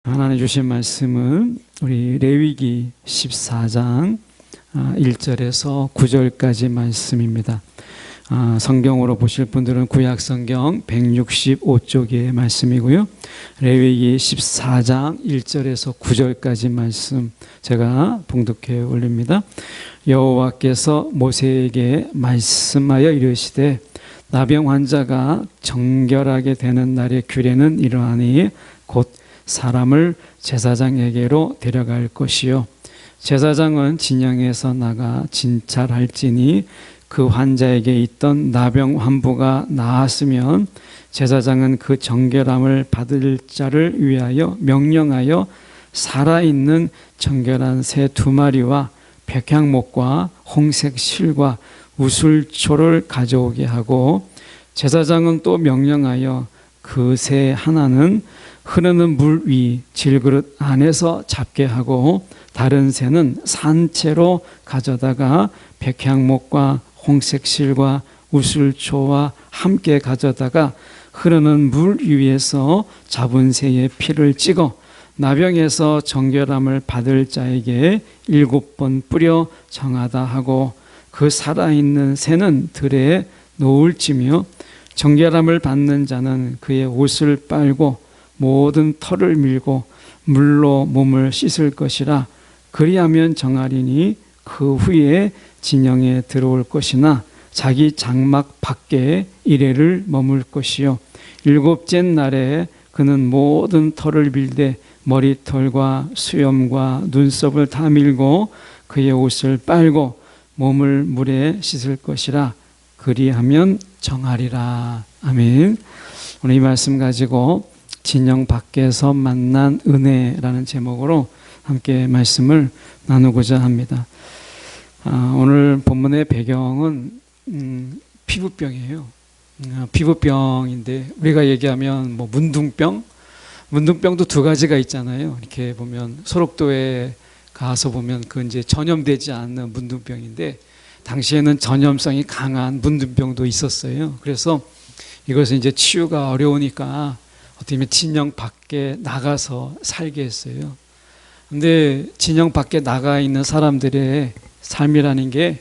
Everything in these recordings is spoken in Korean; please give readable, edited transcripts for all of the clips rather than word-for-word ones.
하나님 주신 말씀은 우리 레위기 14장 1절에서 9절까지 말씀입니다. 성경으로 보실 분들은 구약성경 165쪽의 말씀이고요. 레위기 14장 1절에서 9절까지 말씀 제가 봉독해 올립니다. 여호와께서 모세에게 말씀하여 이르시되 나병 환자가 정결하게 되는 날의 규례는 이러하니 곧 사람을 제사장에게로 데려갈 것이요 제사장은 진영에서 나가 진찰할지니 그 환자에게 있던 나병 환부가 나았으면 제사장은 그 정결함을 받을 자를 위하여 명령하여 살아있는 정결한 새 2마리와 백향목과 홍색 실과 우슬초를 가져오게 하고 제사장은 또 명령하여 그 새 하나는 흐르는 물 위 질그릇 안에서 잡게 하고 다른 새는 산채로 가져다가 백향목과 홍색 실과 우슬초와 함께 가져다가 흐르는 물 위에서 잡은 새의 피를 찍어 나병에서 정결함을 받을 자에게 7번 뿌려 정하다 하고 그 살아있는 새는 들에 놓을지며 정결함을 받는 자는 그의 옷을 빨고 모든 털을 밀고 물로 몸을 씻을 것이라. 그리하면 정하리니 그 후에 진영에 들어올 것이나 자기 장막 밖에 이레를 머물 것이요 7째 날에 그는 모든 털을 밀되 머리털과 수염과 눈썹을 다 밀고 그의 옷을 빨고 몸을 물에 씻을 것이라. 그리하면 정하리라. 아멘. 오늘 이 말씀 가지고 진영 밖에서 만난 은혜라는 제목으로 함께 말씀을 나누고자 합니다. 오늘 본문의 배경은 피부병이에요. 피부병인데 우리가 얘기하면 뭐 문둥병도 2가지가 있잖아요. 이렇게 보면 소록도에 가서 보면 그 이제 전염되지 않는 문둥병인데 당시에는 전염성이 강한 문둥병도 있었어요. 그래서 이것은 이제 치유가 어려우니까 어떻게 보면 진영 밖에 나가서 살게 했어요. 근데 진영 밖에 나가 있는 사람들의 삶이라는 게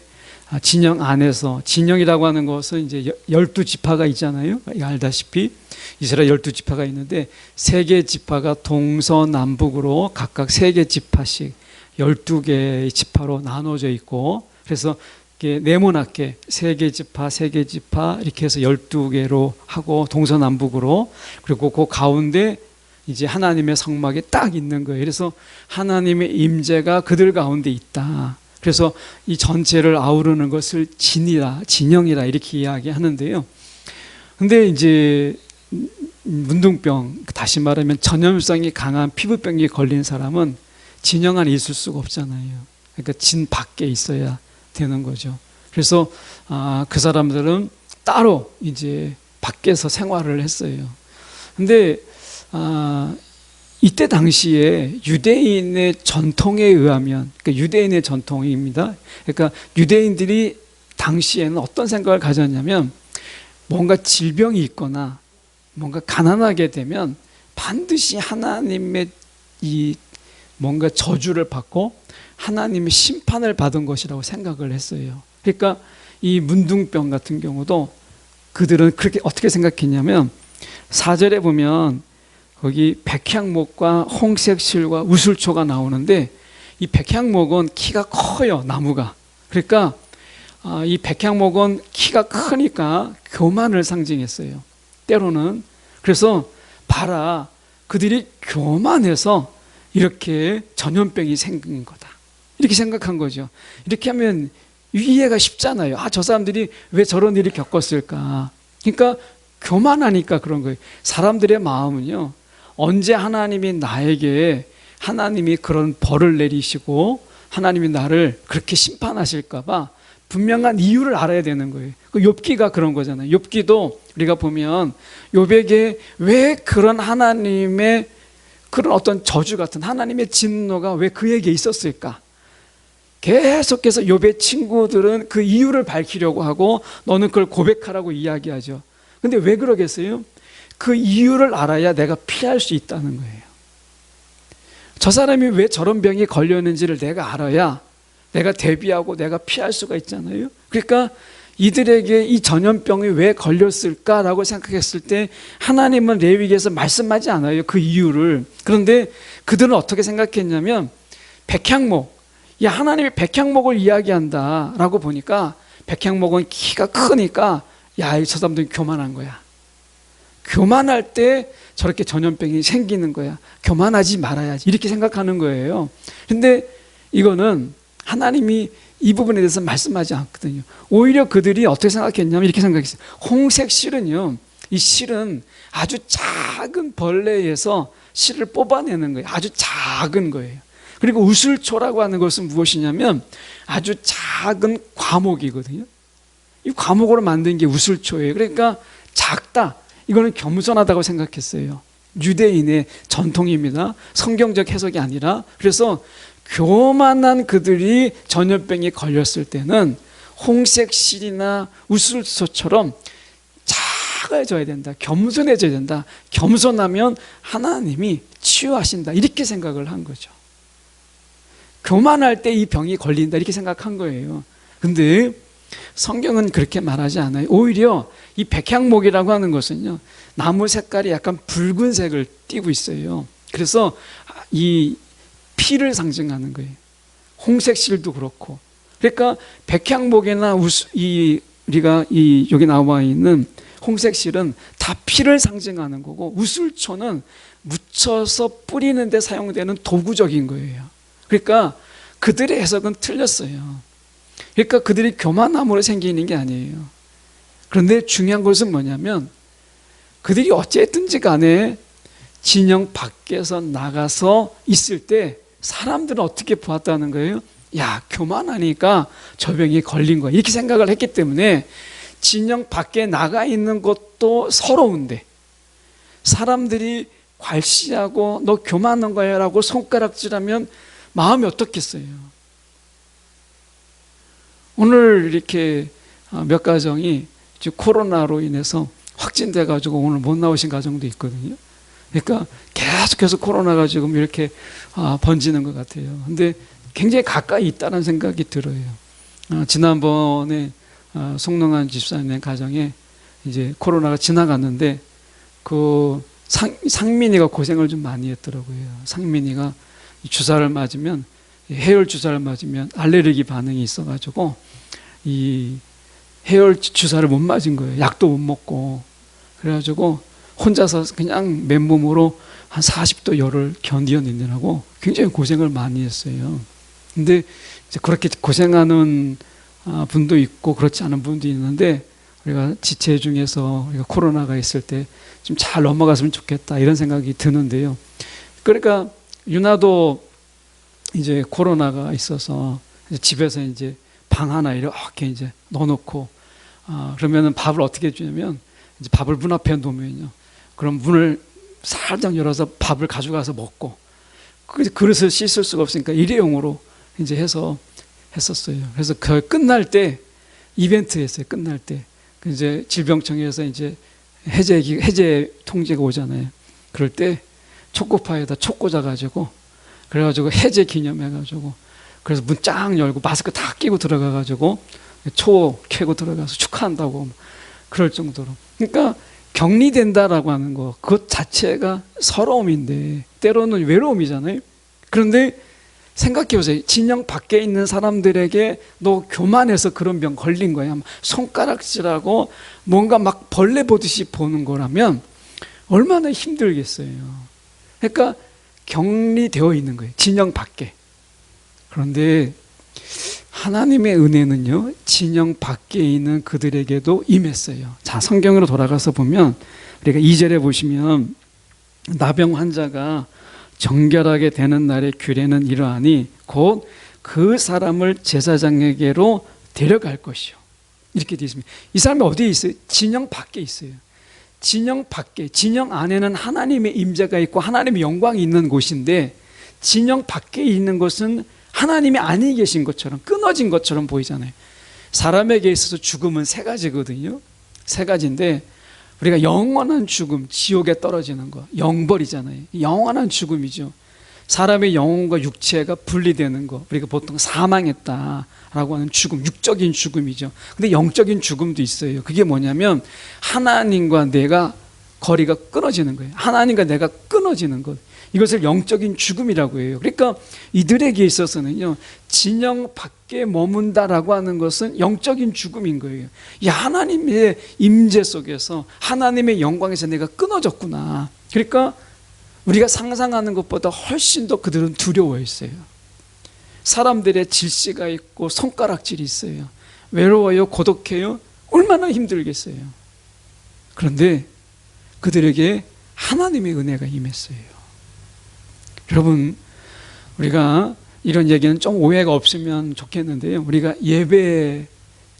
진영 안에서, 진영이라고 하는 것은 이제 12지파가 있잖아요. 알다시피 이스라엘 12지파가 있는데 3개 지파가 동서남북으로 각각 3개 지파씩 12개의 지파로 나눠져 있고, 그래서 네모나게 3개 지파 이렇게 해서 12개로 하고 동서남북으로, 그리고 그 가운데 이제 하나님의 성막이 딱 있는 거예요. 그래서 하나님의 임재가 그들 가운데 있다. 그래서 이 전체를 아우르는 것을 진영이라 이렇게 이야기하는데요. 근데 이제 문둥병, 다시 말하면 전염성이 강한 피부병이 걸린 사람은 진영 안에 있을 수가 없잖아요. 그러니까 진 밖에 있어야 되는 거죠. 그래서 그 사람들은 따로 이제 밖에서 생활을 했어요. 근데 이때 당시에 유대인의 전통에 의하면, 그러니까 유대인의 전통입니다. 그러니까 유대인들이 당시에는 어떤 생각을 가졌냐면, 뭔가 질병이 있거나 뭔가 가난하게 되면 반드시 하나님의 이 뭔가 저주를 받고 하나님의 심판을 받은 것이라고 생각을 했어요. 그러니까 이 문둥병 같은 경우도 그들은 그렇게 어떻게 생각했냐면 4절에 보면 거기 백향목과 홍색 실과 우슬초가 나오는데 이 백향목은 키가 커요, 나무가. 그러니까 이 백향목은 키가 크니까 교만을 상징했어요, 때로는. 그래서 봐라, 그들이 교만해서 이렇게 전염병이 생긴 거다, 이렇게 생각한 거죠. 이렇게 하면 이해가 쉽잖아요. 저 사람들이 왜 저런 일을 겪었을까? 그러니까 교만하니까 그런 거예요. 사람들의 마음은요, 언제 하나님이 나에게 하나님이 그런 벌을 내리시고 하나님이 나를 그렇게 심판하실까 봐 분명한 이유를 알아야 되는 거예요. 욥기가 그런 거잖아요. 욥기도 우리가 보면 욥에게 왜 그런 하나님의 그런 어떤 저주 같은 하나님의 진노가 왜 그에게 있었을까? 계속해서 욥의 친구들은 그 이유를 밝히려고 하고 너는 그걸 고백하라고 이야기하죠. 근데 왜 그러겠어요? 그 이유를 알아야 내가 피할 수 있다는 거예요. 저 사람이 왜 저런 병이 걸렸는지를 내가 알아야 내가 대비하고 내가 피할 수가 있잖아요. 그러니까 이들에게 이 전염병이 왜 걸렸을까라고 생각했을 때 하나님은 레위기에서 말씀하지 않아요. 그 이유를. 그런데 그들은 어떻게 생각했냐면 백향목, 야, 하나님이 백향목을 이야기한다라고 보니까 백향목은 키가 크니까 야, 저 사람들이 교만한 거야. 교만할 때 저렇게 전염병이 생기는 거야. 교만하지 말아야지. 이렇게 생각하는 거예요. 근데 이거는 하나님이 이 부분에 대해서 말씀하지 않거든요. 오히려 그들이 어떻게 생각했냐면 이렇게 생각했어요. 홍색 실은요, 이 실은 아주 작은 벌레에서 실을 뽑아내는 거예요. 아주 작은 거예요. 그리고 우슬초라고 하는 것은 무엇이냐면 아주 작은 과목이거든요. 이 과목으로 만든 게 우슬초예요. 그러니까 작다. 이거는 겸손하다고 생각했어요. 유대인의 전통입니다. 성경적 해석이 아니라. 그래서 교만한 그들이 전염병에 걸렸을 때는 홍색 실이나 우슬초처럼 작아져야 된다. 겸손해져야 된다. 겸손하면 하나님이 치유하신다. 이렇게 생각을 한 거죠. 교만할 때 이 병이 걸린다. 이렇게 생각한 거예요. 근데 성경은 그렇게 말하지 않아요. 오히려 이 백향목이라고 하는 것은요, 나무 색깔이 약간 붉은색을 띠고 있어요. 그래서 이 피를 상징하는 거예요. 홍색 실도 그렇고. 그러니까 백향목이나 우리가 여기 나와 있는 홍색 실은 다 피를 상징하는 거고, 우슬초는 묻혀서 뿌리는 데 사용되는 도구적인 거예요. 그러니까 그들의 해석은 틀렸어요. 그러니까 그들이 교만함으로 생기는 게 아니에요. 그런데 중요한 것은 뭐냐면 그들이 어쨌든지 간에 진영 밖에서 나가서 있을 때 사람들은 어떻게 보았다는 거예요? 야, 교만하니까 저 병이 걸린 거야. 이렇게 생각을 했기 때문에 진영 밖에 나가 있는 것도 서러운데 사람들이 괄시하고 너 교만한 거야 라고 손가락질하면 마음이 어떻겠어요? 오늘 이렇게 몇 가정이 코로나로 인해서 확진돼 가지고 오늘 못 나오신 가정도 있거든요. 그러니까 계속해서 코로나가 지금 이렇게 번지는 것 같아요. 근데 굉장히 가까이 있다는 생각이 들어요. 지난번에 송능한 집사님의 가정에 이제 코로나가 지나갔는데 그 상민이가 고생을 좀 많이 했더라고요. 상민이가 주사를 맞으면, 해열 주사를 맞으면 알레르기 반응이 있어가지고 이 해열 주사를 못 맞은 거예요. 약도 못 먹고. 그래가지고 혼자서 그냥 맨몸으로 한 40도 열을 견디어내느라고 굉장히 고생을 많이 했어요. 근데 이제 그렇게 고생하는 분도 있고 그렇지 않은 분도 있는데, 우리가 지체 중에서 우리가 코로나가 있을 때 좀 잘 넘어갔으면 좋겠다 이런 생각이 드는데요. 그러니까 유나도 이제 코로나가 있어서 이제 집에서 이제 방 하나 이렇게 이제 넣어놓고, 그러면은 밥을 어떻게 해주냐면, 이제 밥을 문 앞에 놓으면요, 그럼 문을 살짝 열어서 밥을 가져가서 먹고, 그릇을 씻을 수가 없으니까 일회용으로 이제 해서 했었어요. 그래서 그 끝날 때 이벤트 했어요. 끝날 때 이제 질병청에서 이제 해제 통지가 오잖아요. 그럴 때 초코파이에다 초 꽂아가지고, 그래가지고 해제 기념해가지고, 그래서 문 쫙 열고 마스크 다 끼고 들어가가지고 초 캐고 들어가서 축하한다고 그럴 정도로. 그러니까 격리된다라고 하는 거, 그것 자체가 서러움인데 때로는 외로움이잖아요. 그런데 생각해보세요. 진영 밖에 있는 사람들에게 너 교만해서 그런 병 걸린 거야, 손가락질하고 뭔가 막 벌레 보듯이 보는 거라면 얼마나 힘들겠어요. 그러니까 격리되어 있는 거예요, 진영 밖에. 그런데 하나님의 은혜는요, 진영 밖에 있는 그들에게도 임했어요. 자, 성경으로 돌아가서 보면, 우리가 2절에 보시면 나병 환자가 정결하게 되는 날의 규례는 이러하니 곧 그 사람을 제사장에게로 데려갈 것이요. 이렇게 되어 있습니다. 이 사람이 어디에 있어요? 진영 밖에 있어요. 진영 밖에, 진영 안에는 하나님의 임재가 있고 하나님의 영광이 있는 곳인데, 진영 밖에 있는 것은 하나님이 아니 계신 것처럼, 끊어진 것처럼 보이잖아요. 사람에게 있어서 죽음은 세 가지거든요. 세 가지인데, 우리가 영원한 죽음, 지옥에 떨어지는 거, 영벌이잖아요. 영원한 죽음이죠. 사람의 영혼과 육체가 분리되는 거, 우리가 보통 사망했다라고 하는 죽음, 육적인 죽음이죠. 근데 영적인 죽음도 있어요. 그게 뭐냐면 하나님과 내가 거리가 끊어지는 거예요. 하나님과 내가 끊어지는 것, 이것을 영적인 죽음이라고 해요. 그러니까 이들에게 있어서는요, 진영 밖에 머문다라고 하는 것은 영적인 죽음인 거예요. 이 하나님의 임재 속에서, 하나님의 영광에서 내가 끊어졌구나. 그러니까 우리가 상상하는 것보다 훨씬 더 그들은 두려워했어요. 사람들의 질시가 있고 손가락질이 있어요. 외로워요, 고독해요, 얼마나 힘들겠어요. 그런데 그들에게 하나님의 은혜가 임했어요. 여러분, 우리가 이런 얘기는 좀 오해가 없으면 좋겠는데요, 우리가 예배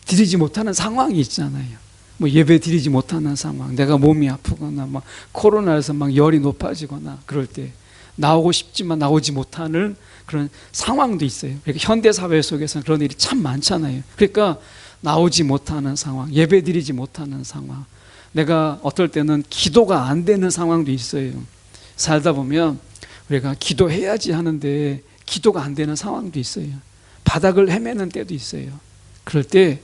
드리지 못하는 상황이 있잖아요. 뭐 예배 드리지 못하는 상황, 내가 몸이 아프거나 막 코로나에서 막 열이 높아지거나 그럴 때 나오고 싶지만 나오지 못하는 그런 상황도 있어요. 그러니까 현대 사회 속에서는 그런 일이 참 많잖아요. 그러니까 나오지 못하는 상황, 예배 드리지 못하는 상황, 내가 어떨 때는 기도가 안 되는 상황도 있어요. 살다 보면 우리가 기도해야지 하는데 기도가 안 되는 상황도 있어요. 바닥을 헤매는 때도 있어요. 그럴 때,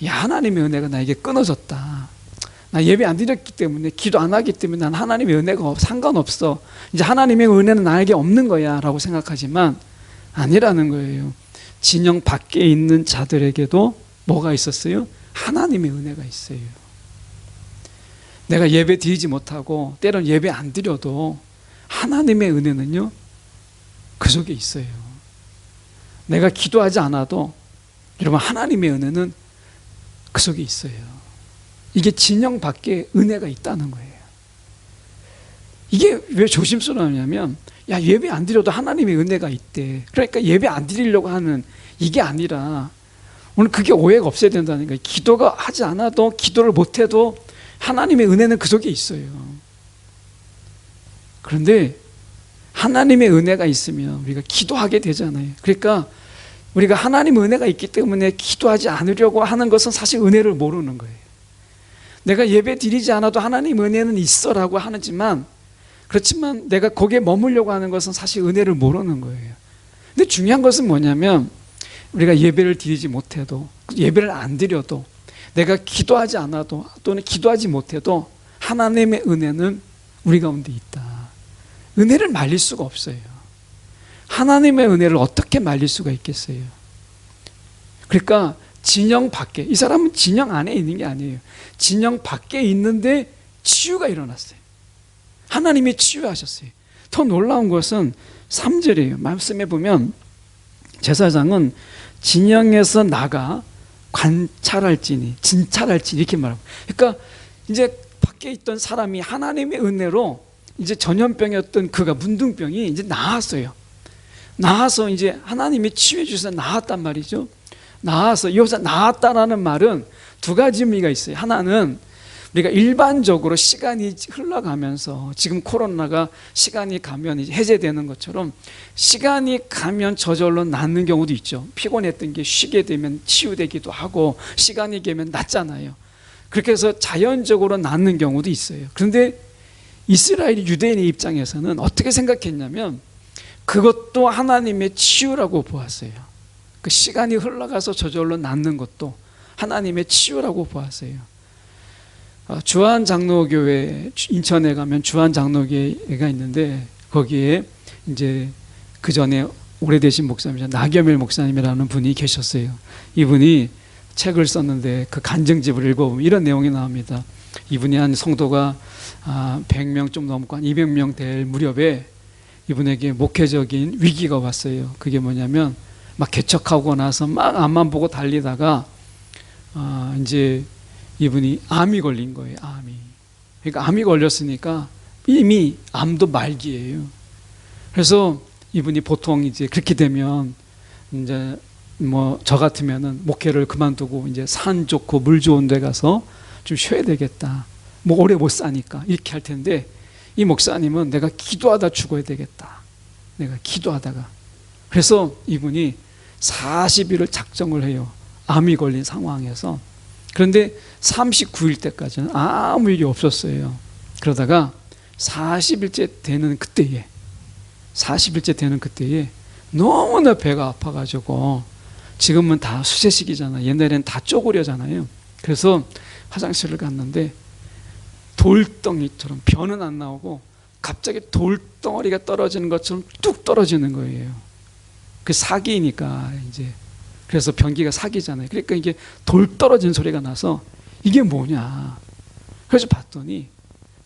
야, 하나님의 은혜가 나에게 끊어졌다. 나 예배 안 드렸기 때문에, 기도 안 하기 때문에 난 하나님의 은혜가 상관없어. 이제 하나님의 은혜는 나에게 없는 거야 라고 생각하지만 아니라는 거예요. 진영 밖에 있는 자들에게도 뭐가 있었어요? 하나님의 은혜가 있어요. 내가 예배 드리지 못하고 때론 예배 안 드려도 하나님의 은혜는요, 그 속에 있어요. 내가 기도하지 않아도 여러분, 하나님의 은혜는 그 속에 있어요. 이게 진영 밖에 은혜가 있다는 거예요. 이게 왜 조심스러우냐면, 야, 예배 안 드려도 하나님의 은혜가 있대, 그러니까 예배 안 드리려고 하는, 이게 아니라 오늘 그게 오해가 없어야 된다는 거예요. 기도가 하지 않아도, 기도를 못해도 하나님의 은혜는 그 속에 있어요. 그런데 하나님의 은혜가 있으면 우리가 기도하게 되잖아요. 그러니까 우리가 하나님의 은혜가 있기 때문에 기도하지 않으려고 하는 것은 사실 은혜를 모르는 거예요. 내가 예배 드리지 않아도 하나님 은혜는 있어라고 하지만, 그렇지만 내가 거기에 머물려고 하는 것은 사실 은혜를 모르는 거예요. 근데 중요한 것은 뭐냐면, 우리가 예배를 드리지 못해도, 예배를 안 드려도, 내가 기도하지 않아도 또는 기도하지 못해도 하나님의 은혜는 우리 가운데 있다. 은혜를 말릴 수가 없어요. 하나님의 은혜를 어떻게 말릴 수가 있겠어요? 그러니까 진영 밖에, 이 사람은 진영 안에 있는 게 아니에요. 진영 밖에 있는데 치유가 일어났어요. 하나님이 치유하셨어요. 더 놀라운 것은 3절이에요. 말씀해 보면 제사장은 진영에서 나가 관찰할지니, 진찰할지니 이렇게 말하고, 그러니까 이제 밖에 있던 사람이 하나님의 은혜로 이제 전염병이었던 그가, 문둥병이 이제 나았어요. 나아서 이제 하나님이 치유해 주셔서 나았단 말이죠. 나아서, 여기서 나았다라는 말은 두 가지 의미가 있어요. 하나는 우리가 일반적으로 시간이 흘러가면서, 지금 코로나가 시간이 가면 이제 해제되는 것처럼 시간이 가면 저절로 낫는 경우도 있죠. 피곤했던 게 쉬게 되면 치유되기도 하고, 시간이 가면 낫잖아요. 그렇게 해서 자연적으로 낫는 경우도 있어요. 그런데 이스라엘 유대인의 입장에서는 어떻게 생각했냐면, 그것도 하나님의 치유라고 보았어요. 그 시간이 흘러가서 저절로 낫는 것도 하나님의 치유라고 보았어요. 주한 장로교회, 인천에 가면 주한 장로교회가 있는데, 거기에 이제 그 전에 오래되신 목사님, 나겸일 목사님이라는 분이 계셨어요. 이분이 책을 썼는데 그 간증집을 읽어보면 이런 내용이 나옵니다. 이분이 한 성도가 100명 좀 넘고 한 200명 될 무렵에 이분에게 목회적인 위기가 왔어요. 그게 뭐냐면, 막 개척하고 나서 막 앞만 보고 달리다가 이제 이분이 암이 걸린 거예요. 암이. 그러니까 암이 걸렸으니까 이미 암도 말기예요. 그래서 이분이 보통 이제 그렇게 되면 이제 뭐 저 같으면은 목회를 그만두고 이제 산 좋고 물 좋은 데 가서 좀 쉬어야 되겠다. 뭐 오래 못 사니까 이렇게 할 텐데, 이 목사님은 내가 기도하다 죽어야 되겠다. 내가 기도하다가. 그래서 이분이 40일을 작정을 해요. 암이 걸린 상황에서. 그런데 39일 때까지는 아무 일이 없었어요. 그러다가 40일째 되는 그때에 40일째 되는 그때에 너무나 배가 아파가지고, 지금은 다 수세식이잖아요. 옛날에는 다 쪼그려잖아요. 그래서 화장실을 갔는데 돌덩이처럼, 변은 안 나오고 갑자기 돌덩어리가 떨어지는 것처럼 뚝 떨어지는 거예요. 그 사기니까 이제. 그래서 변기가 사기잖아요. 그러니까 이게 돌 떨어지는 소리가 나서 이게 뭐냐. 그래서 봤더니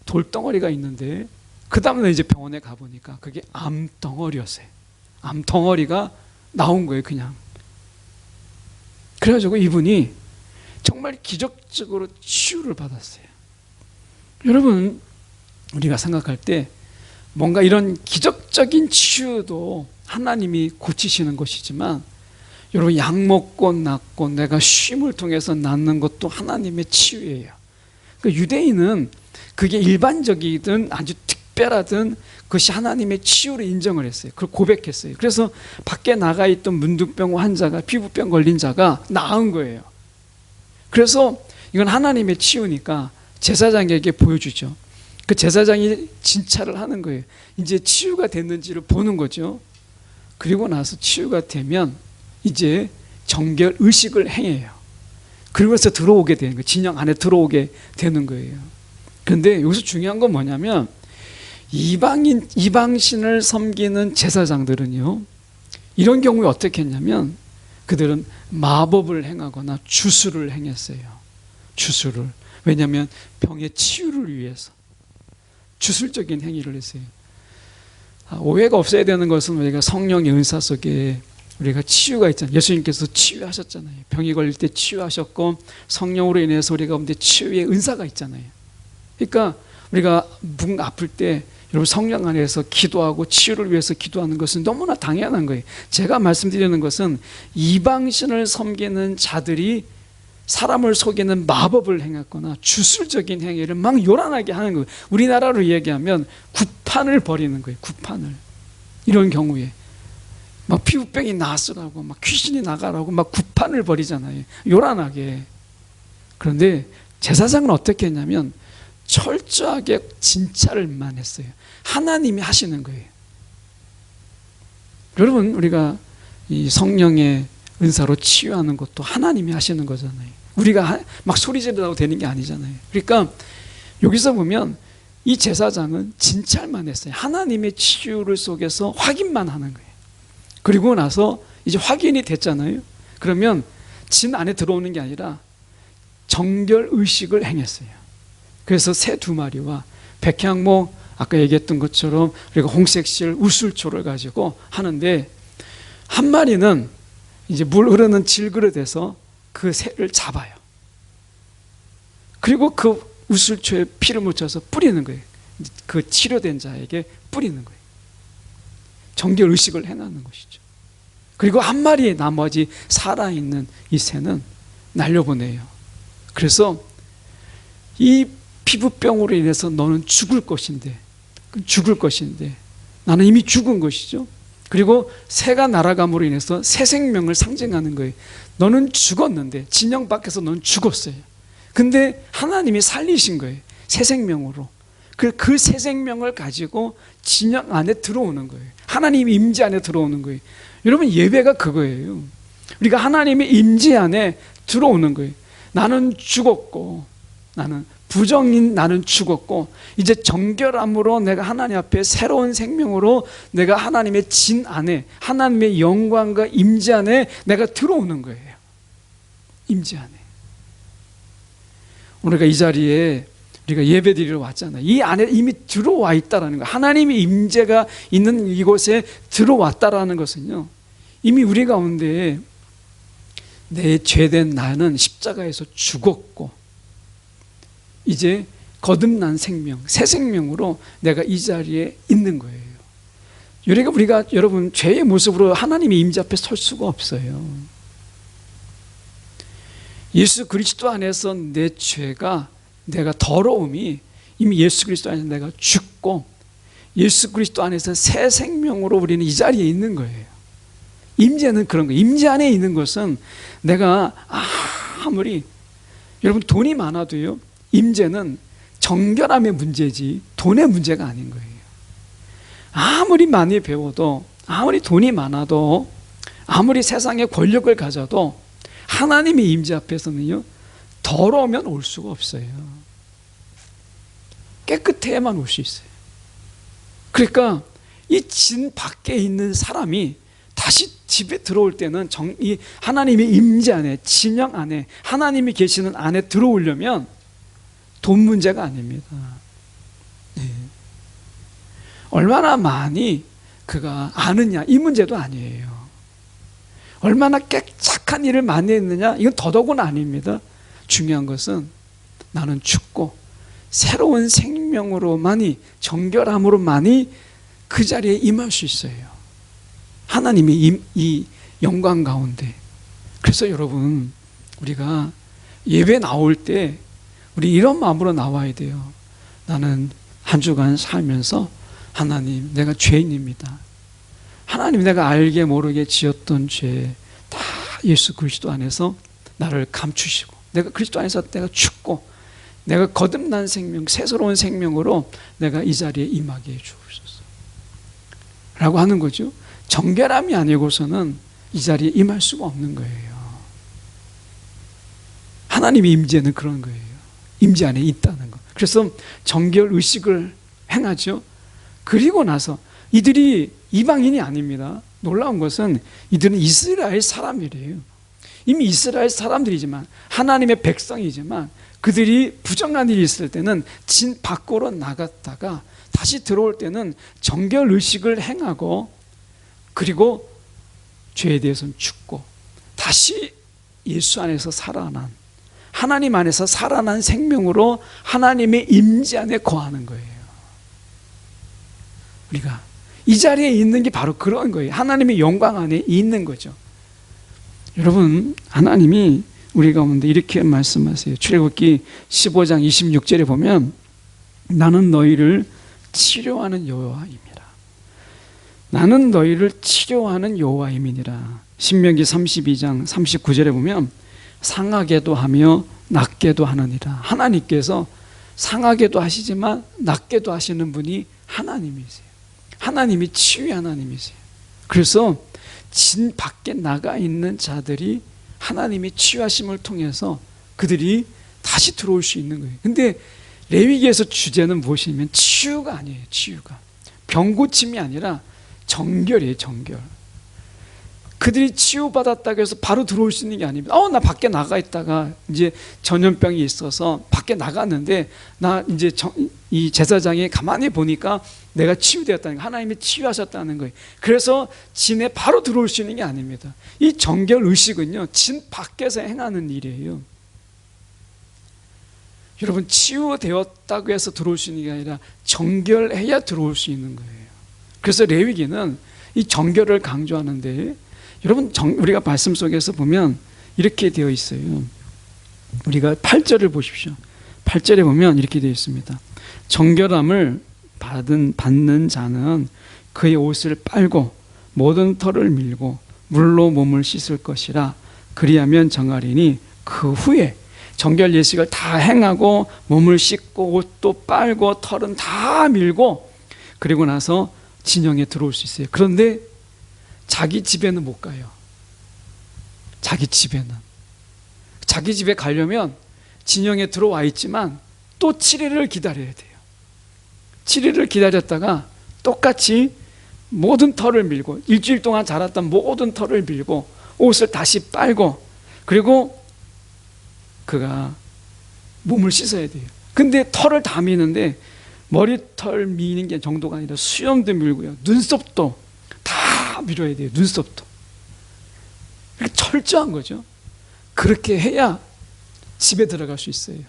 돌덩어리가 있는데, 그 다음에 이제 병원에 가보니까 그게 암덩어리였어요. 암덩어리가 나온 거예요, 그냥. 그래가지고 이분이 정말 기적적으로 치유를 받았어요. 여러분, 우리가 생각할 때 뭔가 이런 기적적인 치유도 하나님이 고치시는 것이지만, 여러분, 약 먹고 낫고 내가 쉼을 통해서 낫는 것도 하나님의 치유예요. 그 유대인은 그게 일반적이든 아주 특별하든 그것이 하나님의 치유를 인정을 했어요. 그걸 고백했어요. 그래서 밖에 나가 있던 문둥병 환자가, 피부병 걸린 자가 나은 거예요. 그래서 이건 하나님의 치유니까 제사장에게 보여주죠. 그 제사장이 진찰을 하는 거예요. 이제 치유가 됐는지를 보는 거죠. 그리고 나서 치유가 되면 이제 정결 의식을 행해요. 그러면서 들어오게 되는 거예요. 진영 안에 들어오게 되는 거예요. 그런데 여기서 중요한 건 뭐냐면, 이방신을 섬기는 제사장들은요, 이런 경우에 어떻게 했냐면 그들은 마법을 행하거나 주술을 행했어요. 주술을. 왜냐하면 병의 치유를 위해서 주술적인 행위를 했어요. 오해가 없어야 되는 것은, 우리가 성령의 은사 속에 우리가 치유가 있잖아요. 예수님께서 치유하셨잖아요. 병이 걸릴 때 치유하셨고, 성령으로 인해서 우리가 가운데 치유의 은사가 있잖아요. 그러니까 우리가 뭉 아플 때 여러분, 성령 안에서 기도하고 치유를 위해서 기도하는 것은 너무나 당연한 거예요. 제가 말씀드리는 것은 이방신을 섬기는 자들이 사람을 속이는 마법을 행했거나 주술적인 행위를 막 요란하게 하는 거예요. 우리나라로 얘기하면 구판을 벌이는 거예요. 구판을. 이런 경우에 막 피부병이 나으라고, 막 귀신이 나가라고 막 구판을 벌이잖아요. 요란하게. 그런데 제사장은 어떻게 했냐면 철저하게 진찰을만 했어요. 하나님이 하시는 거예요. 여러분, 우리가 이 성령의 은사로 치유하는 것도 하나님이 하시는 거잖아요. 우리가 막 소리 지르라고 되는 게 아니잖아요. 그러니까 여기서 보면 이 제사장은 진찰만 했어요. 하나님의 치유를 속에서 확인만 하는 거예요. 그리고 나서 이제 확인이 됐잖아요. 그러면 진 안에 들어오는 게 아니라 정결 의식을 행했어요. 그래서 새 2마리와 백향목, 아까 얘기했던 것처럼 우리가 홍색실, 우술초를 가지고 하는데, 한 마리는 이제 물 흐르는 질그릇에서 그 새를 잡아요. 그리고 그 우술초에 피를 묻혀서 뿌리는 거예요. 그 치료된 자에게 뿌리는 거예요. 정결 의식을 해놨는 것이죠. 그리고 한 마리의 나머지 살아있는 이 새는 날려보내요. 그래서 이 피부병으로 인해서 너는 죽을 것인데 나는 이미 죽은 것이죠. 그리고 새가 날아감으로 인해서 새 생명을 상징하는 거예요. 너는 죽었는데, 진영 밖에서 너는 죽었어요. 근데 하나님이 살리신 거예요. 새 생명으로. 그 새 생명을 가지고 진영 안에 들어오는 거예요. 하나님의 임재 안에 들어오는 거예요. 여러분, 예배가 그거예요. 우리가 하나님의 임재 안에 들어오는 거예요. 나는 죽었고, 나는 부정인 나는 죽었고, 이제 정결함으로 내가 하나님 앞에 새로운 생명으로 내가 하나님의 진 안에, 하나님의 영광과 임재 안에 내가 들어오는 거예요. 임재 안에. 우리가 이 자리에 우리가 예배드리러 왔잖아요. 이 안에 이미 들어와 있다라는 거. 하나님의 임재가 있는 이곳에 들어왔다라는 것은요, 이미 우리 가운데 내 죄된 나는 십자가에서 죽었고, 이제 거듭난 생명, 새 생명으로 내가 이 자리에 있는 거예요. 우리가 여러분, 죄의 모습으로 하나님의 임재 앞에 설 수가 없어요. 예수 그리스도 안에서 내 죄가, 내가 더러움이 이미 예수 그리스도 안에서 내가 죽고, 예수 그리스도 안에서 새 생명으로 우리는 이 자리에 있는 거예요. 임재는 그런 거예요. 임재 안에 있는 것은 내가 아무리, 여러분, 돈이 많아도요, 임재는 정결함의 문제지 돈의 문제가 아닌 거예요. 아무리 많이 배워도, 아무리 돈이 많아도, 아무리 세상에 권력을 가져도 하나님의 임재 앞에서는요, 더러우면 올 수가 없어요. 깨끗해야만 올 수 있어요. 그러니까 이 진 밖에 있는 사람이 다시 집에 들어올 때는 이 하나님의 임재 안에, 진영 안에, 하나님이 계시는 안에 들어오려면 돈 문제가 아닙니다. 네. 얼마나 많이 그가 아느냐, 이 문제도 아니에요. 얼마나 착한 일을 많이 했느냐, 이건 더더군 아닙니다. 중요한 것은 나는 죽고 새로운 생명으로만이, 정결함으로만이 그 자리에 임할 수 있어요. 하나님의 이 영광 가운데. 그래서 여러분, 우리가 예배 나올 때 우리 이런 마음으로 나와야 돼요. 나는 한 주간 살면서 하나님, 내가 죄인입니다. 하나님, 내가 알게 모르게 지었던 죄 다 예수 그리스도 안에서 나를 감추시고, 내가 그리스도 안에서 내가 죽고, 내가 거듭난 생명, 새로운 생명으로 내가 이 자리에 임하게 해주옵소서 라고 하는 거죠. 정결함이 아니고서는 이 자리에 임할 수가 없는 거예요. 하나님의 임재는 그런 거예요. 임재 안에 있다는 거. 그래서 정결 의식을 행하죠. 그리고 나서 이들이 이방인이 아닙니다. 놀라운 것은 이들은 이스라엘 사람이래요. 이미 이스라엘 사람들이지만, 하나님의 백성이지만, 그들이 부정한 일이 있을 때는 진 밖으로 나갔다가 다시 들어올 때는 정결 의식을 행하고, 그리고 죄에 대해서는 죽고 다시 예수 안에서 살아난, 하나님 안에서 살아난 생명으로 하나님의 임재 안에 거하는 거예요. 우리가 이 자리에 있는 게 바로 그런 거예요. 하나님의 영광 안에 있는 거죠. 여러분, 하나님이 우리 가운데 이렇게 말씀하세요. 출애굽기 15장 26절에 보면, 나는 너희를 치료하는 여호와임이라. 나는 너희를 치료하는 여호와임이니라. 신명기 32장 39절에 보면, 상하게도 하며 낫게도 하느니라. 하나님께서 상하게도 하시지만 낫게도 하시는 분이 하나님이세요. 하나님이 치유의 하나님이세요. 그래서 진 밖에 나가 있는 자들이 하나님이 치유하심을 통해서 그들이 다시 들어올 수 있는 거예요. 근데 레위기에서 주제는 무엇이냐면 치유가 아니에요. 치유가 병고침이 아니라 정결이에요. 정결. 그들이 치유받았다고 해서 바로 들어올 수 있는 게 아닙니다. 나 밖에 나가 있다가 이제 전염병이 있어서 밖에 나갔는데, 나 이제 이 제사장이 가만히 보니까 내가 치유되었다는 거예요. 하나님이 치유하셨다는 거예요. 그래서 진에 바로 들어올 수 있는 게 아닙니다. 이 정결 의식은요, 진 밖에서 행하는 일이에요. 여러분, 치유되었다고 해서 들어올 수 있는 게 아니라 정결해야 들어올 수 있는 거예요. 그래서 레위기는 이 정결을 강조하는데, 여러분, 우리가 말씀 속에서 보면 이렇게 되어 있어요. 우리가 8절을 보십시오. 8절에 보면 이렇게 되어 있습니다. 정결함을 받는 자는 그의 옷을 빨고 모든 털을 밀고 물로 몸을 씻을 것이라. 그리하면 정하리니, 그 후에 정결 예식을 다 행하고 몸을 씻고 옷도 빨고 털은 다 밀고 그리고 나서 진영에 들어올 수 있어요. 그런데 자기 집에는 못 가요. 자기 집에 가려면 진영에 들어와 있지만 또 7일을 기다려야 돼요. 7일을 기다렸다가 똑같이 모든 털을 밀고, 일주일 동안 자랐던 모든 털을 밀고 옷을 다시 빨고, 그리고 그가 몸을 씻어야 돼요. 근데 털을 다 미는데 머리털 미는 게 정도가 아니라 수염도 밀고요, 눈썹도 다 밀어야 돼요. 눈썹도. 철저한 거죠. 그렇게 해야 집에 들어갈 수 있어요.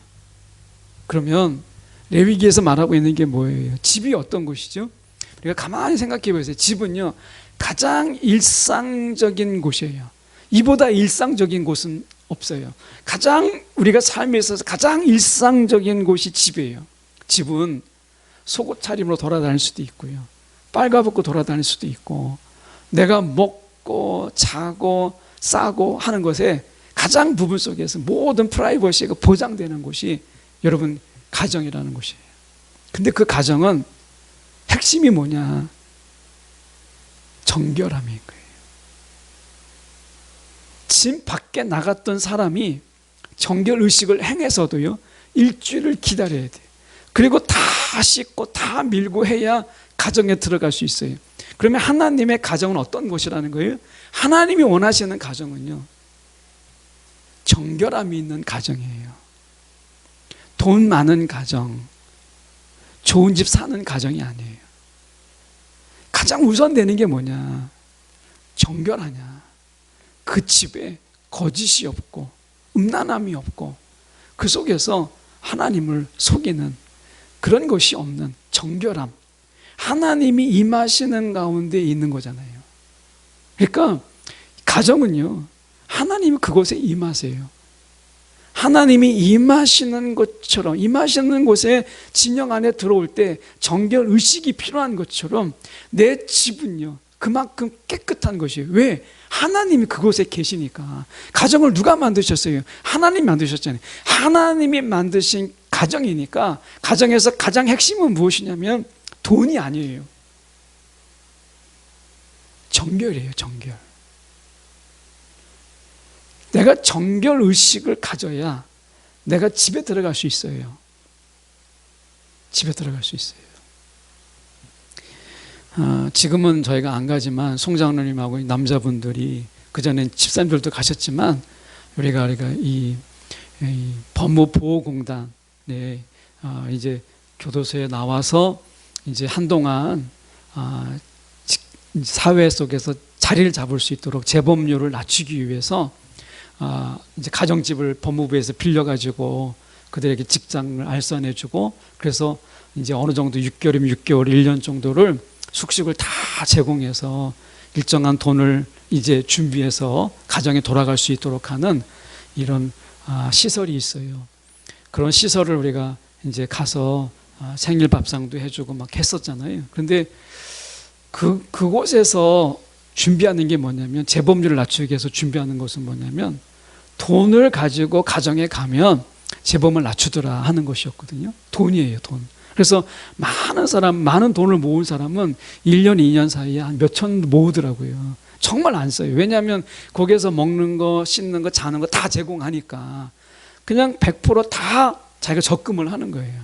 그러면 레위기에서 말하고 있는 게 뭐예요? 집이 어떤 곳이죠? 우리가 가만히 생각해 보세요. 집은요, 가장 일상적인 곳이에요. 이보다 일상적인 곳은 없어요. 가장 우리가 삶에 있어서 가장 일상적인 곳이 집이에요. 집은 속옷 차림으로 돌아다닐 수도 있고요, 빨가벗고 돌아다닐 수도 있고, 내가 먹고 자고 싸고 하는 것에 가장 부분 속에서 모든 프라이버시가 보장되는 곳이 여러분 가정이라는 곳이에요. 근데 그 가정은 핵심이 뭐냐? 정결함인 거예요. 집 밖에 나갔던 사람이 정결의식을 행해서도요, 일주일을 기다려야 돼요. 그리고 다 씻고 다 밀고 해야 가정에 들어갈 수 있어요. 그러면 하나님의 가정은 어떤 곳이라는 거예요? 하나님이 원하시는 가정은요, 정결함이 있는 가정이에요. 돈 많은 가정, 좋은 집 사는 가정이 아니에요. 가장 우선되는 게 뭐냐? 정결하냐? 그 집에 거짓이 없고 음란함이 없고 그 속에서 하나님을 속이는 그런 것이 없는 정결함, 하나님이 임하시는 가운데 있는 거잖아요. 그러니까 가정은요, 하나님이 그곳에 임하세요. 하나님이 임하시는 것처럼, 임하시는 곳에 진영 안에 들어올 때 정결의식이 필요한 것처럼 내 집은요, 그만큼 깨끗한 것이에요. 왜? 하나님이 그곳에 계시니까. 가정을 누가 만드셨어요? 하나님이 만드셨잖아요. 하나님이 만드신 가정이니까 가정에서 가장 핵심은 무엇이냐면 돈이 아니에요. 정결이에요, 정결. 내가 정결의식을 가져야 내가 집에 들어갈 수 있어요. 집에 들어갈 수 있어요. 지금은 저희가 안 가지만 송장로님하고 남자분들이, 그전엔 집사님들도 가셨지만 우리가 이 법무보호공단에 이제 교도소에 나와서 이제 한동안 사회 속에서 자리를 잡을 수 있도록 재범률을 낮추기 위해서 이제 가정집을 법무부에서 빌려가지고 그들에게 직장을 알선해주고, 그래서 이제 어느 정도 6개월이면 6개월, 1년 정도를 숙식을 다 제공해서 일정한 돈을 이제 준비해서 가정에 돌아갈 수 있도록 하는 이런 시설이 있어요. 그런 시설을 우리가 이제 가서 생일 밥상도 해주고 막 했었잖아요. 그런데 그곳에서 준비하는 게 뭐냐면, 재범률을 낮추기 위해서 준비하는 것은 뭐냐면, 돈을 가지고 가정에 가면 재범을 낮추더라 하는 것이었거든요. 돈이에요, 돈. 그래서 많은 돈을 모은 사람은 1년, 2년 사이에 한 몇천 모으더라고요. 정말 안 써요. 왜냐하면 거기에서 먹는 거, 씻는 거, 자는 거 다 제공하니까 그냥 100% 자기가 적금을 하는 거예요.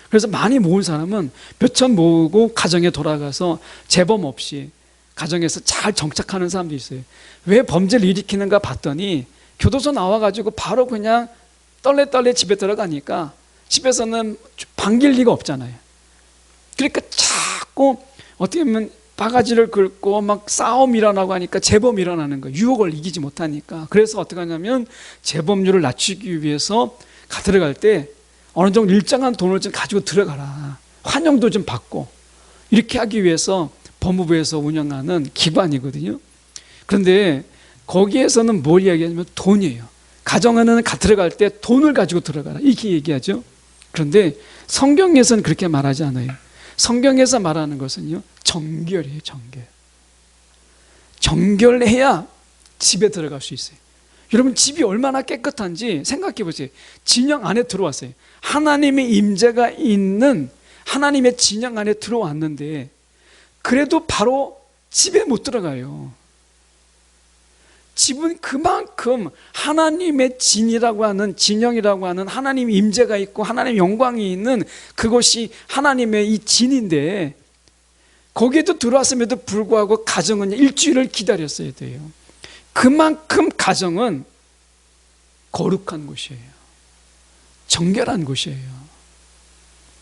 그래서 많이 모은 사람은 몇천 모으고 가정에 돌아가서 재범 없이 가정에서 잘 정착하는 사람도 있어요. 왜 범죄를 일으키는가 봤더니 교도소 나와가지고 바로 그냥 떨레떨레 집에 들어가니까 집에서는 반길 리가 없잖아요. 그러니까 자꾸 어떻게 보면 바가지를 긁고 막 싸움 일어나고 하니까 재범 일어나는 거예요. 유혹을 이기지 못하니까. 그래서 어떻게 하냐면 재범률을 낮추기 위해서 들어갈 때 어느 정도 일정한 돈을 좀 가지고 들어가라. 환영도 좀 받고. 이렇게 하기 위해서 법무부에서 운영하는 기관이거든요. 그런데 거기에서는 뭘 이야기하냐면 돈이에요. 가정 안에는 들어갈 때 돈을 가지고 들어가라, 이렇게 얘기하죠. 그런데 성경에서는 그렇게 말하지 않아요. 성경에서 말하는 것은요, 정결이에요. 정결. 정결해야 집에 들어갈 수 있어요. 여러분, 집이 얼마나 깨끗한지 생각해 보세요. 진영 안에 들어왔어요. 하나님의 임재가 있는 하나님의 진영 안에 들어왔는데 그래도 바로 집에 못 들어가요. 집은 그만큼 하나님의 진이라고 하는, 진영이라고 하는 하나님의 임재가 있고 하나님의 영광이 있는 그것이 하나님의 이 진인데, 거기에도 들어왔음에도 불구하고 가정은 일주일을 기다렸어야 돼요. 그만큼 가정은 거룩한 곳이에요. 정결한 곳이에요.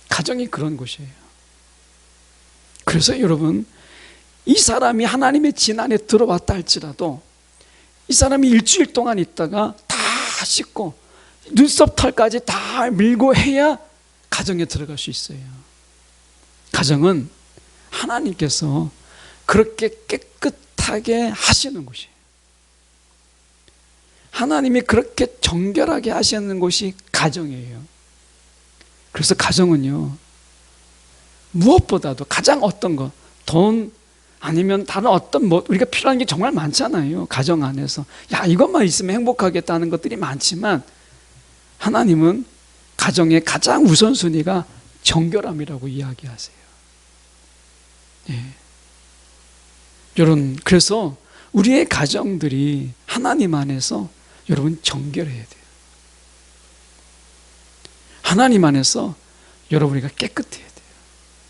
가정이 그런 곳이에요. 그래서 여러분, 이 사람이 하나님의 진 안에 들어왔다 할지라도 이 사람이 일주일 동안 있다가 다 씻고 눈썹 털까지 다 밀고 해야 가정에 들어갈 수 있어요. 가정은 하나님께서 그렇게 깨끗하게 하시는 곳이에요. 하나님이 그렇게 정결하게 하시는 곳이 가정이에요. 그래서 가정은요, 무엇보다도 가장 어떤 거, 돈 아니면 다른 어떤 우리가 필요한 게 정말 많잖아요. 가정 안에서 이것만 있으면 행복하겠다는 것들이 많지만 하나님은 가정의 가장 우선순위가 정결함이라고 이야기하세요. 예. 여러분, 그래서 우리의 가정들이 하나님 안에서 여러분 정결해야 돼요. 하나님 안에서 여러분이가 깨끗해야 돼요.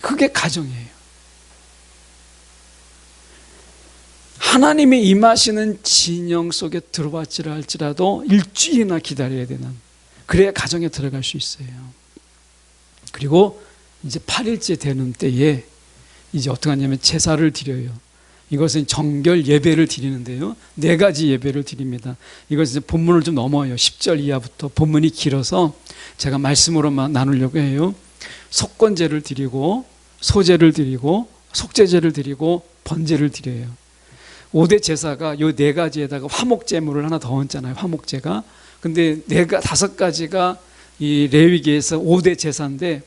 그게 가정이에요. 하나님이 임하시는 진영 속에 들어왔지라 할지라도 일주일이나 기다려야 되는, 그래야 가정에 들어갈 수 있어요. 그리고 이제 8일째 되는 때에 이제 어떻게 하냐면 제사를 드려요. 이것은 정결 예배를 드리는데요, 4가지 예배를 드립니다. 이것은 본문을 좀 넘어요. 10절 이하부터. 본문이 길어서 제가 말씀으로만 나누려고 해요. 속건제를 드리고, 소제를 드리고, 속죄제를 드리고, 번제를 드려요. 5대 제사가 요 4가지에다가 화목제물을 하나 더 얹잖아요. 화목제가. 근데 5가지가 이 레위기에서 5대 제사인데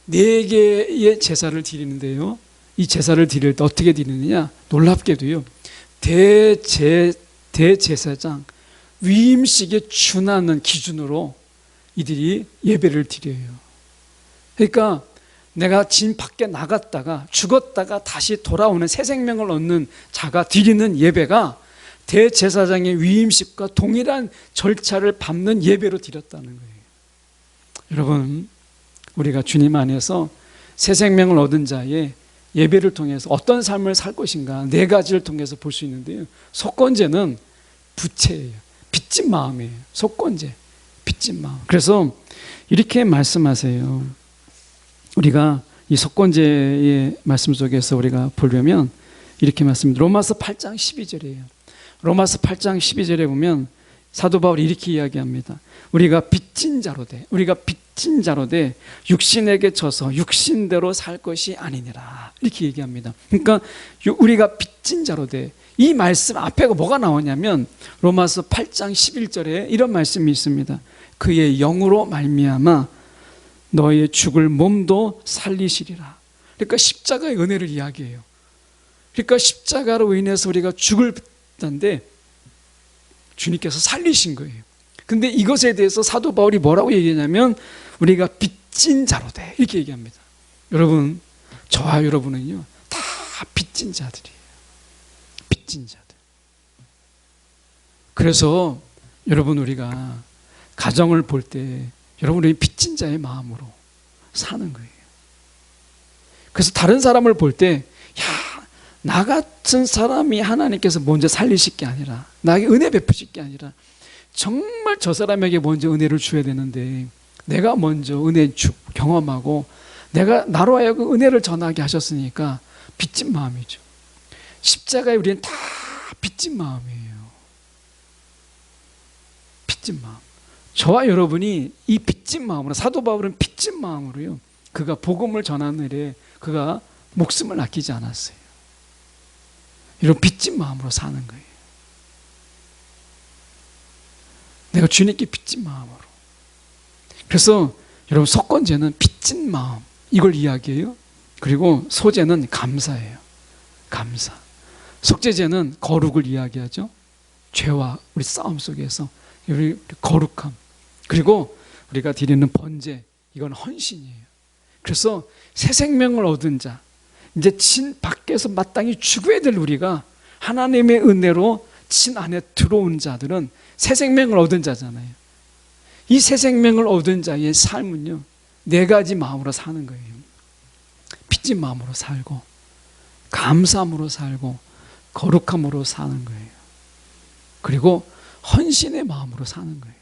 4개의 제사를 드리는데요, 이 제사를 드릴 때 어떻게 드리느냐, 놀랍게도요, 대제사장 위임식에 준하는 기준으로 이들이 예배를 드려요. 그러니까 내가 진 밖에 나갔다가 죽었다가 다시 돌아오는 새 생명을 얻는 자가 드리는 예배가 대제사장의 위임식과 동일한 절차를 밟는 예배로 드렸다는 거예요. 여러분, 우리가 주님 안에서 새 생명을 얻은 자의 예배를 통해서 어떤 삶을 살 것인가 4가지를 통해서 볼 수 있는데요, 속건제는 부채예요. 빚진 마음이에요. 속건제, 빚진 마음. 그래서 이렇게 말씀하세요. 우리가 이 속건제의 말씀 속에서 우리가 보려면 이렇게 말씀합니다. 로마서 8장 12절이에요. 로마서 8장 12절에 보면 사도 바울이 이렇게 이야기합니다. 우리가 빚진 자로 돼 육신에게 져서 육신대로 살 것이 아니니라, 이렇게 얘기합니다. 그러니까 우리가 빚진 자로 돼. 이 말씀 앞에 뭐가 나오냐면 로마서 8장 11절에 이런 말씀이 있습니다. 그의 영으로 말미암아 너의 죽을 몸도 살리시리라. 그러니까 십자가의 은혜를 이야기해요. 그러니까 십자가로 인해서 우리가 죽을 빚는데 주님께서 살리신 거예요. 근데 이것에 대해서 사도 바울이 뭐라고 얘기하냐면 우리가 빚진 자로 돼, 이렇게 얘기합니다. 여러분, 저와 여러분은요 다 빚진 자들이에요. 빚진 자들. 그래서 여러분, 우리가 가정을 볼 때 여러분이 빚진 자의 마음으로 사는 거예요. 그래서 다른 사람을 볼 때, 나 같은 사람이 하나님께서 먼저 살리실 게 아니라, 나에게 은혜 베푸실 게 아니라 정말 저 사람에게 먼저 은혜를 줘야 되는데 내가 먼저 은혜 경험하고 내가 나로 하여금 은혜를 전하게 하셨으니까 빚진 마음이죠. 십자가에 우리는 다 빚진 마음이에요. 빚진 마음. 저와 여러분이 이 빚진 마음으로, 사도 바울은 빚진 마음으로요, 그가 복음을 전하는 일에 그가 목숨을 아끼지 않았어요. 이런 빚진 마음으로 사는 거예요. 내가 주님께 빚진 마음으로. 그래서 여러분, 속건제는 빚진 마음, 이걸 이야기해요. 그리고 소제는 감사예요. 감사. 속죄제는 거룩을 이야기하죠. 죄와 우리 싸움 속에서 우리 거룩함. 그리고 우리가 드리는 번제, 이건 헌신이에요. 그래서 새 생명을 얻은 자, 이제 진 밖에서 마땅히 죽어야 될 우리가 하나님의 은혜로 진 안에 들어온 자들은 새 생명을 얻은 자잖아요. 이 새 생명을 얻은 자의 삶은요 4가지 마음으로 사는 거예요. 빚진 마음으로 살고, 감사함으로 살고, 거룩함으로 사는 거예요. 그리고 헌신의 마음으로 사는 거예요.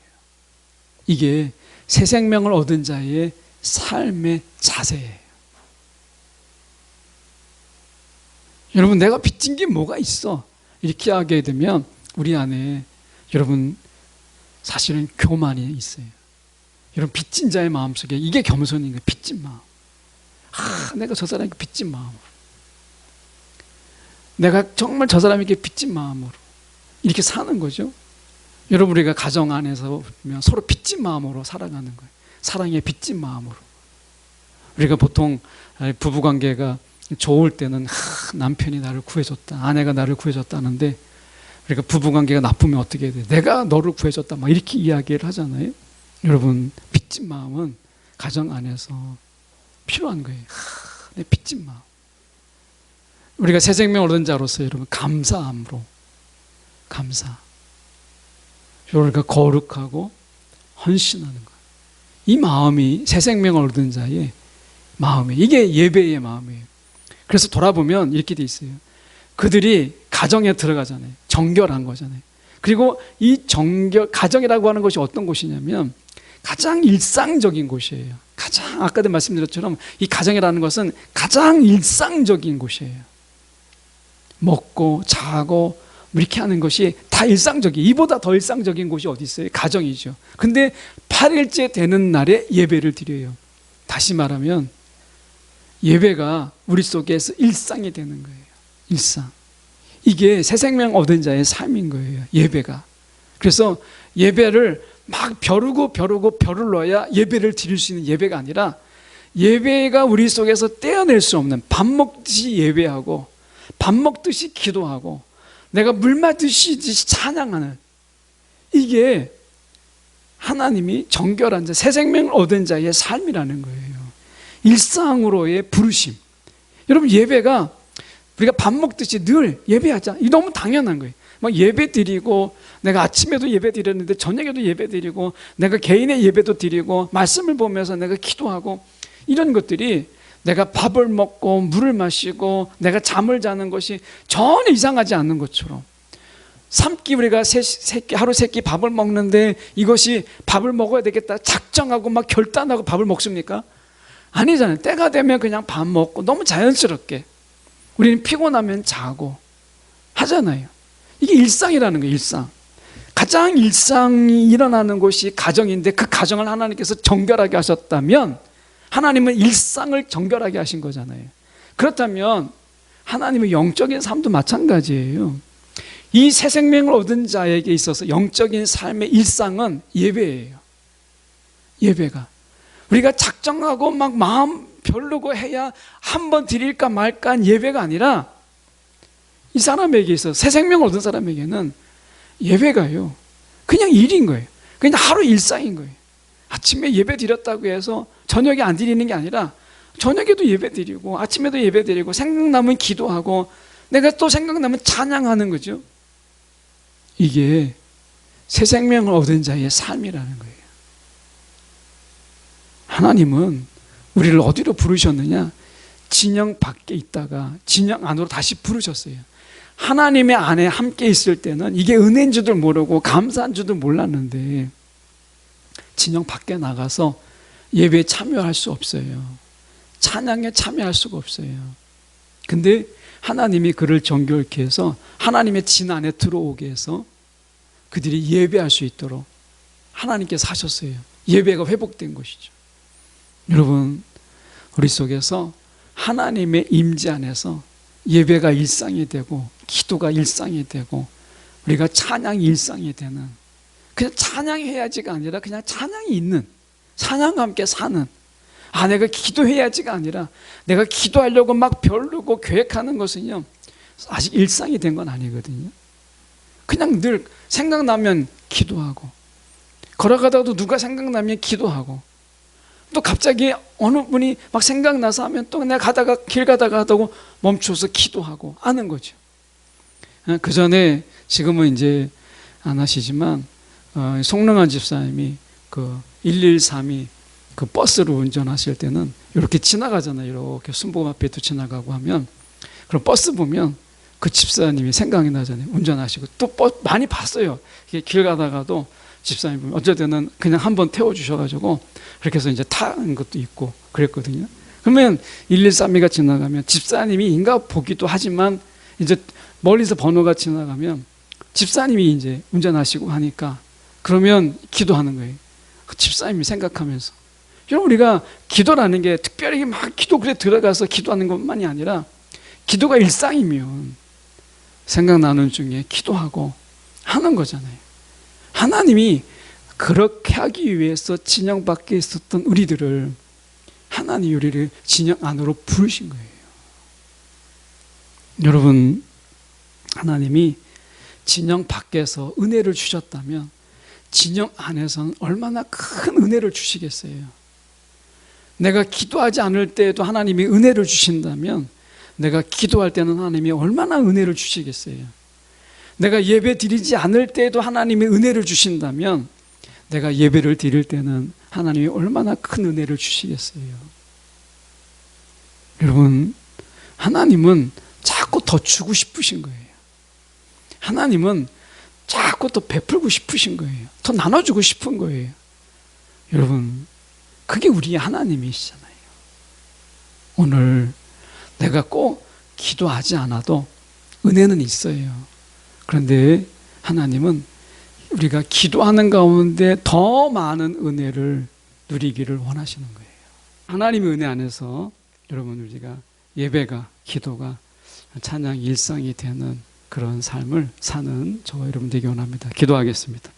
이게 새 생명을 얻은 자의 삶의 자세예요. 여러분, 내가 빚진 게 뭐가 있어? 이렇게 하게 되면 우리 안에 여러분 사실은 교만이 있어요. 여러분, 빚진 자의 마음속에 이게 겸손인 거예요. 빚진 마음. 내가 저 사람에게 빚진 마음으로, 내가 정말 저 사람에게 빚진 마음으로 이렇게 사는 거죠. 여러분, 우리가 가정 안에서 보면 서로 빚진 마음으로 살아가는 거예요. 사랑의 빚진 마음으로. 우리가 보통 부부관계가 좋을 때는 남편이 나를 구해줬다, 아내가 나를 구해줬다는데, 우리가 부부관계가 나쁘면 어떻게 해야 돼? 내가 너를 구해줬다, 막 이렇게 이야기를 하잖아요. 여러분, 빚진 마음은 가정 안에서 필요한 거예요. 내 빚진 마음. 우리가 새 생명 얻은 자로서 여러분 감사함으로 우리가 거룩하고 헌신하는 것. 이 마음이 새 생명을 얻은 자의 마음이에요. 이게 예배의 마음이에요. 그래서 돌아보면 이렇게 돼 있어요. 그들이 가정에 들어가잖아요. 정결한 거잖아요. 그리고 이 가정이라고 하는 것이 어떤 곳이냐면 가장 일상적인 곳이에요. 가장 아까도 말씀드렸처럼 이 가정이라는 것은 가장 일상적인 곳이에요. 먹고 자고 이렇게 하는 것이 다 일상적이에요. 이보다 더 일상적인 곳이 어디 있어요? 가정이죠. 근데 8일째 되는 날에 예배를 드려요. 다시 말하면 예배가 우리 속에서 일상이 되는 거예요. 일상. 이게 새 생명 얻은 자의 삶인 거예요. 예배가. 그래서 예배를 막 벼르고 벼를 넣어야 예배를 드릴 수 있는 예배가 아니라 예배가 우리 속에서 떼어낼 수 없는, 밥 먹듯이 예배하고 밥 먹듯이 기도하고 내가 물 마시듯이 찬양하는, 이게 하나님이 정결한 자, 새 생명을 얻은 자의 삶이라는 거예요. 일상으로의 부르심. 여러분, 예배가 우리가 밥 먹듯이 늘 예배하자, 이 너무 당연한 거예요. 막 예배 드리고, 내가 아침에도 예배 드렸는데 저녁에도 예배 드리고, 내가 개인의 예배도 드리고, 말씀을 보면서 내가 기도하고, 이런 것들이 내가 밥을 먹고 물을 마시고 내가 잠을 자는 것이 전혀 이상하지 않는 것처럼, 삼끼 우리가 하루 세 끼 밥을 먹는데 이것이 밥을 먹어야 되겠다 작정하고 막 결단하고 밥을 먹습니까? 아니잖아요. 때가 되면 그냥 밥 먹고 너무 자연스럽게 우리는 피곤하면 자고 하잖아요. 이게 일상이라는 거예요. 일상. 가장 일상이 일어나는 곳이 가정인데, 그 가정을 하나님께서 정결하게 하셨다면 하나님은 일상을 정결하게 하신 거잖아요. 그렇다면 하나님의 영적인 삶도 마찬가지예요. 이 새 생명을 얻은 자에게 있어서 영적인 삶의 일상은 예배예요. 예배가 우리가 작정하고 막 마음 별로고 해야 한번 드릴까 말까 한 예배가 아니라, 이 사람에게 있어서 새 생명을 얻은 사람에게는 예배가요 그냥 일인 거예요. 그냥 하루 일상인 거예요. 아침에 예배 드렸다고 해서 저녁에 안 드리는 게 아니라 저녁에도 예배 드리고 아침에도 예배 드리고, 생각나면 기도하고 내가 또 생각나면 찬양하는 거죠. 이게 새 생명을 얻은 자의 삶이라는 거예요. 하나님은 우리를 어디로 부르셨느냐? 진영 밖에 있다가 진영 안으로 다시 부르셨어요. 하나님의 안에 함께 있을 때는 이게 은혜인 줄도 모르고 감사한 줄도 몰랐는데, 진영 밖에 나가서 예배에 참여할 수 없어요. 찬양에 참여할 수가 없어요. 근데 하나님이 그를 정결케 해서 하나님의 진 안에 들어오게 해서 그들이 예배할 수 있도록 하나님께서 하셨어요. 예배가 회복된 것이죠. 여러분, 우리 속에서 하나님의 임재 안에서 예배가 일상이 되고 기도가 일상이 되고 우리가 찬양이 일상이 되는, 그냥 찬양해야지가 아니라 그냥 찬양이 있는, 찬양과 함께 사는, 내가 기도해야지가 아니라 내가 기도하려고 막 별르고 계획하는 것은요 아직 일상이 된 건 아니거든요. 그냥 늘 생각나면 기도하고, 걸어가다가도 누가 생각나면 기도하고, 또 갑자기 어느 분이 막 생각나서 하면 또 내가 길 가다가 하다고 멈춰서 기도하고 하는 거죠. 그 전에, 지금은 이제 안 하시지만 송능한 집사님이 그 113이 그 버스를 운전하실 때는 이렇게 지나가잖아요. 이렇게 순복음 앞에도 지나가고 하면, 그럼 버스 보면 그 집사님이 생각이 나잖아요. 운전하시고 또 많이 봤어요. 길 가다가도 집사님 보면 어쩔 때는 그냥 한번 태워주셔가지고 그렇게 해서 이제 타는 것도 있고 그랬거든요. 그러면 113이가 지나가면 집사님이 인가 보기도 하지만 이제 멀리서 번호가 지나가면 집사님이 이제 운전하시고 하니까 그러면 기도하는 거예요. 그 집사님이 생각하면서. 여러분, 우리가 기도라는 게 특별히 막 기도 그래 들어가서 기도하는 것만이 아니라, 기도가 일상이면 생각나는 중에 기도하고 하는 거잖아요. 하나님이 그렇게 하기 위해서 진영 밖에 있었던 우리들을 하나님이 우리를 진영 안으로 부르신 거예요. 여러분, 하나님이 진영 밖에서 은혜를 주셨다면 진영 안에서는 얼마나 큰 은혜를 주시겠어요. 내가 기도하지 않을 때에도 하나님이 은혜를 주신다면 내가 기도할 때는 하나님이 얼마나 은혜를 주시겠어요. 내가 예배 드리지 않을 때에도 하나님이 은혜를 주신다면 내가 예배를 드릴 때는 하나님이 얼마나 큰 은혜를 주시겠어요. 여러분, 하나님은 자꾸 더 주고 싶으신 거예요. 하나님은 자꾸 더 베풀고 싶으신 거예요. 더 나눠주고 싶은 거예요. 여러분, 그게 우리 하나님이시잖아요. 오늘 내가 꼭 기도하지 않아도 은혜는 있어요. 그런데 하나님은 우리가 기도하는 가운데 더 많은 은혜를 누리기를 원하시는 거예요. 하나님의 은혜 안에서 여러분, 우리가 예배가, 기도가 찬양 일상이 되는 그런 삶을 사는 저와 여러분 되기 원합니다. 기도하겠습니다.